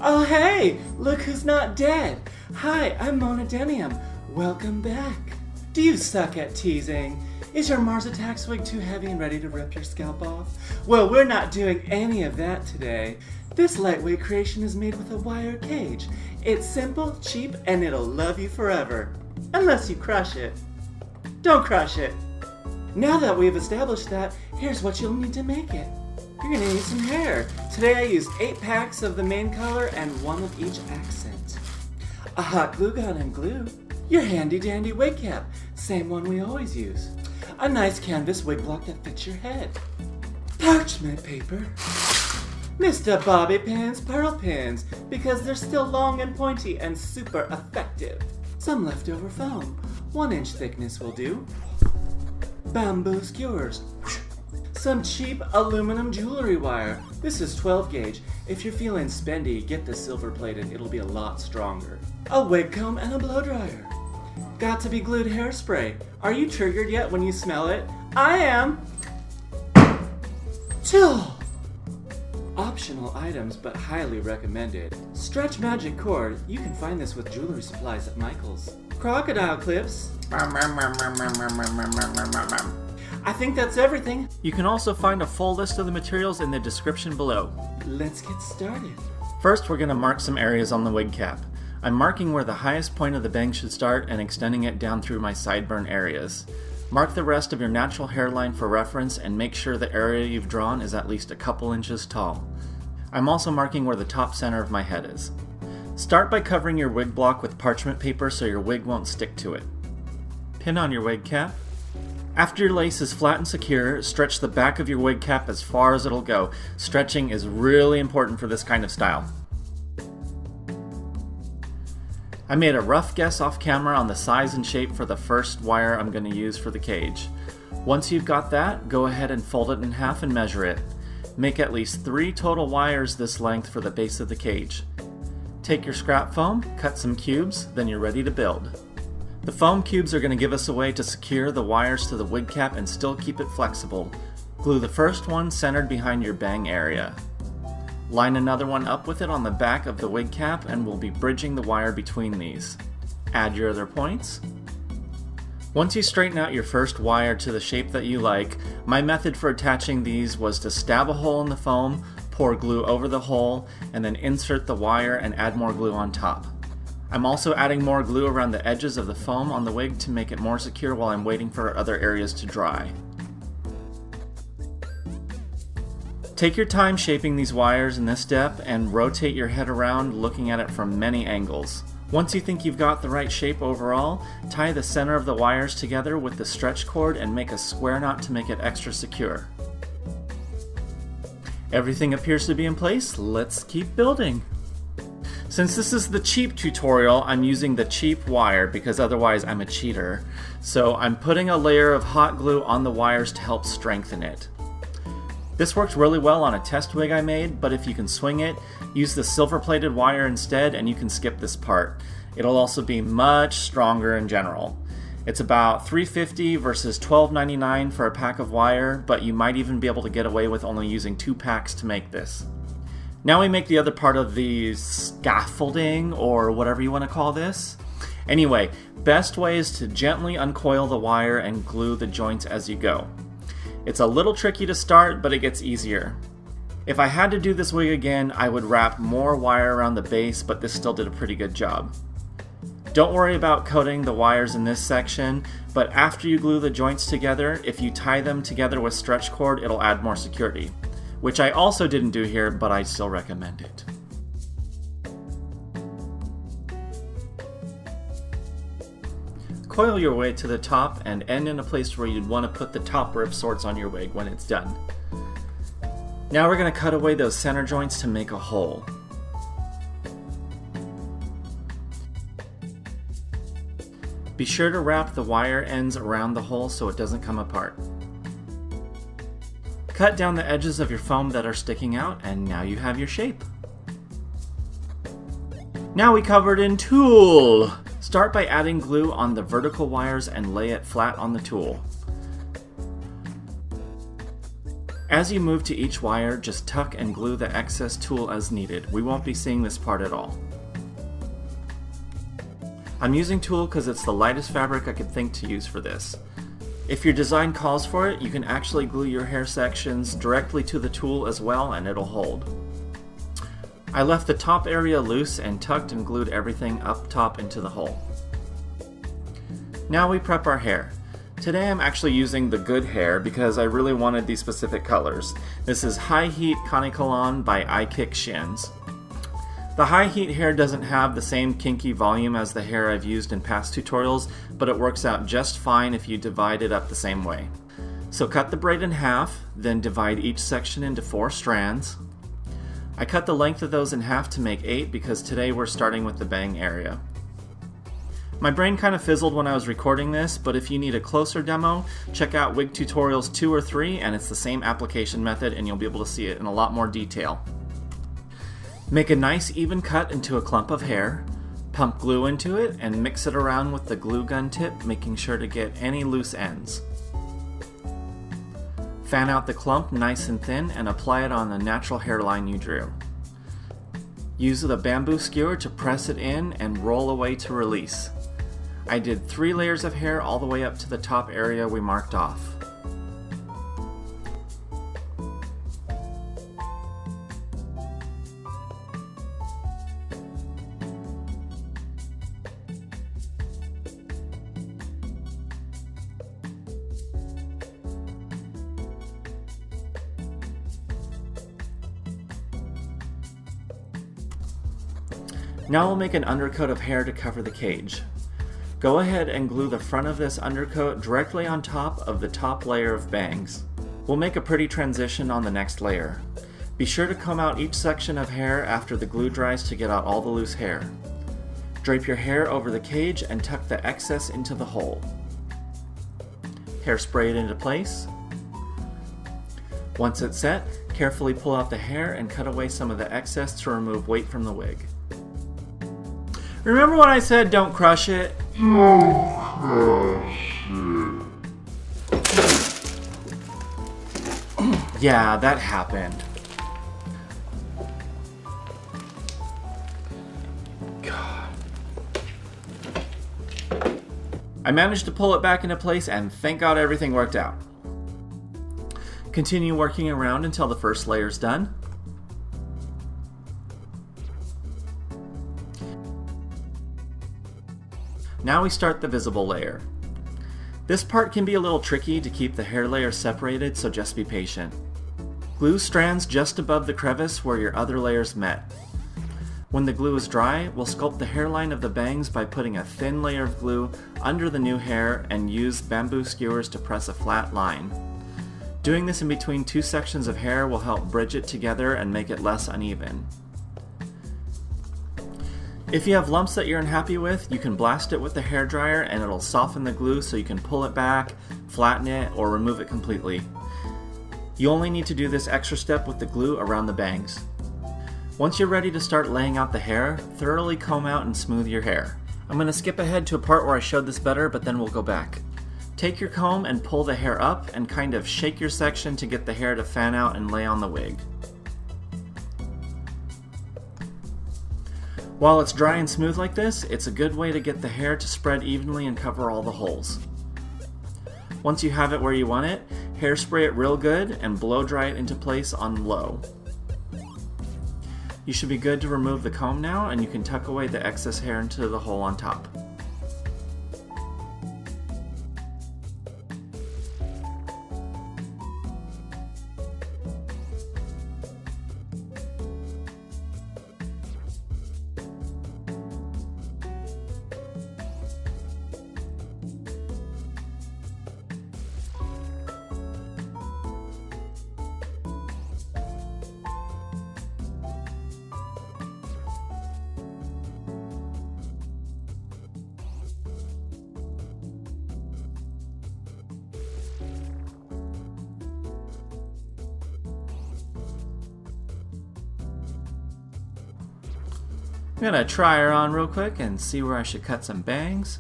Oh hey, look who's not dead. Hi, I'm Monodenium. Welcome back. Do you suck at teasing? Is your Mars Attacks wig too heavy and ready to rip your scalp off? Well, we're not doing any of that today. This lightweight creation is made with a wire cage. It's simple, cheap, and it'll love you forever. Unless you crush it. Don't crush it. Now that we've established that, here's what you'll need to make it. You're gonna need some hair. Today I used 8 packs of the main color and 1 of each accent. A hot glue gun and glue. Your handy dandy wig cap, same one we always use. A nice canvas wig block that fits your head. Parchment paper. Mr. Bobby pins, pearl pins, because they're still long and pointy and super effective. Some leftover foam, 1-inch thickness will do. Bamboo skewers. Some cheap aluminum jewelry wire. This is 12 gauge. If you're feeling spendy, get the silver plated, it'll be a lot stronger. A wig comb and a blow dryer. Got to be glued hairspray. Are you triggered yet when you smell it? I am. Tulle. Optional items, but highly recommended. Stretch magic cord. You can find this with jewelry supplies at Michael's. Crocodile clips. I think that's everything. You can also find a full list of the materials in the description below. Let's get started. First, we're going to mark some areas on the wig cap. I'm marking where the highest point of the bang should start and extending it down through my sideburn areas. Mark the rest of your natural hairline for reference and make sure the area you've drawn is at least a couple inches tall. I'm also marking where the top center of my head is. Start by covering your wig block with parchment paper so your wig won't stick to it. Pin on your wig cap. After your lace is flat and secure, stretch the back of your wig cap as far as it'll go. Stretching is really important for this kind of style. I made a rough guess off camera on the size and shape for the first wire I'm going to use for the cage. Once you've got that, go ahead and fold it in half and measure it. Make at least 3 total wires this length for the base of the cage. Take your scrap foam, cut some cubes, then you're ready to build. The foam cubes are going to give us a way to secure the wires to the wig cap and still keep it flexible. Glue the first one centered behind your bang area. Line another one up with it on the back of the wig cap and we'll be bridging the wire between these. Add your other points. Once you straighten out your first wire to the shape that you like, my method for attaching these was to stab a hole in the foam, pour glue over the hole, and then insert the wire and add more glue on top. I'm also adding more glue around the edges of the foam on the wig to make it more secure while I'm waiting for other areas to dry. Take your time shaping these wires in this step and rotate your head around looking at it from many angles. Once you think you've got the right shape overall, tie the center of the wires together with the stretch cord and make a square knot to make it extra secure. Everything appears to be in place, let's keep building. Since this is the cheap tutorial, I'm using the cheap wire because otherwise I'm a cheater. So I'm putting a layer of hot glue on the wires to help strengthen it. This worked really well on a test wig I made, but if you can swing it, use the silver plated wire instead and you can skip this part. It'll also be much stronger in general. It's about $3.50 versus $12.99 for a pack of wire, but you might even be able to get away with only using 2 packs to make this. Now we make the other part of the scaffolding, or whatever you want to call this. Anyway, best way is to gently uncoil the wire and glue the joints as you go. It's a little tricky to start, but it gets easier. If I had to do this wig again, I would wrap more wire around the base, but this still did a pretty good job. Don't worry about coating the wires in this section, but after you glue the joints together, if you tie them together with stretch cord, it'll add more security. Which I also didn't do here, but I still recommend it. Coil your way to the top and end in a place where you'd want to put the top rip sorts on your wig when it's done. Now we're going to cut away those center joints to make a hole. Be sure to wrap the wire ends around the hole so it doesn't come apart. Cut down the edges of your foam that are sticking out, and now you have your shape. Now we covered in tulle! Start by adding glue on the vertical wires and lay it flat on the tool. As you move to each wire, just tuck and glue the excess tulle as needed. We won't be seeing this part at all. I'm using tulle because it's the lightest fabric I could think to use for this. If your design calls for it, you can actually glue your hair sections directly to the tulle as well and it'll hold. I left the top area loose and tucked and glued everything up top into the hole. Now we prep our hair. Today I'm actually using the good hair because I really wanted these specific colors. This is High Heat Kanekalon by ikickshins. The high heat hair doesn't have the same kinky volume as the hair I've used in past tutorials, but it works out just fine if you divide it up the same way. So cut the braid in half, then divide each section into 4 strands. I cut the length of those in half to make 8 because today we're starting with the bang area. My brain kind of fizzled when I was recording this, but if you need a closer demo, check out Wig Tutorials 2 or 3 and it's the same application method and you'll be able to see it in a lot more detail. Make a nice even cut into a clump of hair, pump glue into it, and mix it around with the glue gun tip, making sure to get any loose ends. Fan out the clump nice and thin and apply it on the natural hairline you drew. Use the bamboo skewer to press it in and roll away to release. I did 3 layers of hair all the way up to the top area we marked off. Now we'll make an undercoat of hair to cover the cage. Go ahead and glue the front of this undercoat directly on top of the top layer of bangs. We'll make a pretty transition on the next layer. Be sure to comb out each section of hair after the glue dries to get out all the loose hair. Drape your hair over the cage and tuck the excess into the hole. Hairspray it into place. Once it's set, carefully pull out the hair and cut away some of the excess to remove weight from the wig. Remember when I said don't crush it? Yeah, that happened. God. I managed to pull it back into place and thank God everything worked out. Continue working around until the first layer's done. Now we start the visible layer. This part can be a little tricky to keep the hair layer separated, so just be patient. Glue strands just above the crevice where your other layers met. When the glue is dry, we'll sculpt the hairline of the bangs by putting a thin layer of glue under the new hair and use bamboo skewers to press a flat line. Doing this in between 2 sections of hair will help bridge it together and make it less uneven. If you have lumps that you're unhappy with, you can blast it with the hairdryer and it'll soften the glue so you can pull it back, flatten it, or remove it completely. You only need to do this extra step with the glue around the bangs. Once you're ready to start laying out the hair, thoroughly comb out and smooth your hair. I'm going to skip ahead to a part where I showed this better, but then we'll go back. Take your comb and pull the hair up and kind of shake your section to get the hair to fan out and lay on the wig. While it's dry and smooth like this, it's a good way to get the hair to spread evenly and cover all the holes. Once you have it where you want it, hairspray it real good and blow dry it into place on low. You should be good to remove the comb now, and you can tuck away the excess hair into the hole on top. I'm gonna try her on real quick and see where I should cut some bangs.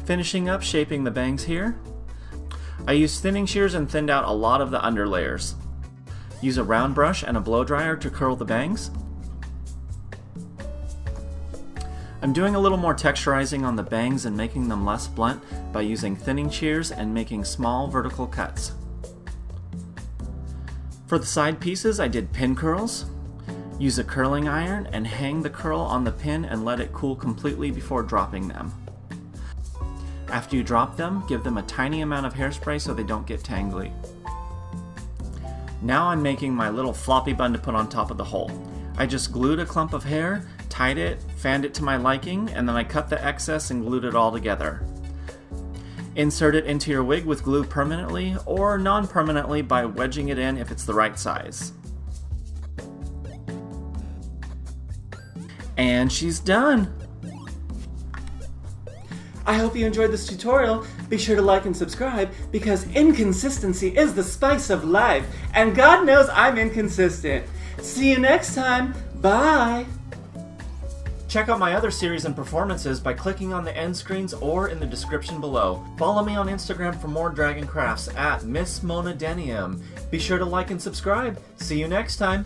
Finishing up shaping the bangs here. I used thinning shears and thinned out a lot of the under layers. Use a round brush and a blow dryer to curl the bangs. I'm doing a little more texturizing on the bangs and making them less blunt by using thinning shears and making small vertical cuts. For the side pieces, I did pin curls. Use a curling iron and hang the curl on the pin and let it cool completely before dropping them. After you drop them, give them a tiny amount of hairspray so they don't get tangly. Now I'm making my little floppy bun to put on top of the hole. I just glued a clump of hair, tied it, fanned it to my liking, and then I cut the excess and glued it all together. Insert it into your wig with glue permanently or non-permanently by wedging it in if it's the right size. And she's done! I hope you enjoyed this tutorial. Be sure to like and subscribe because inconsistency is the spice of life, and God knows I'm inconsistent. See you next time. Bye! Check out my other series and performances by clicking on the end screens or in the description below. Follow me on Instagram for more dragon crafts at Miss Mona Denium. Be sure to like and subscribe. See you next time.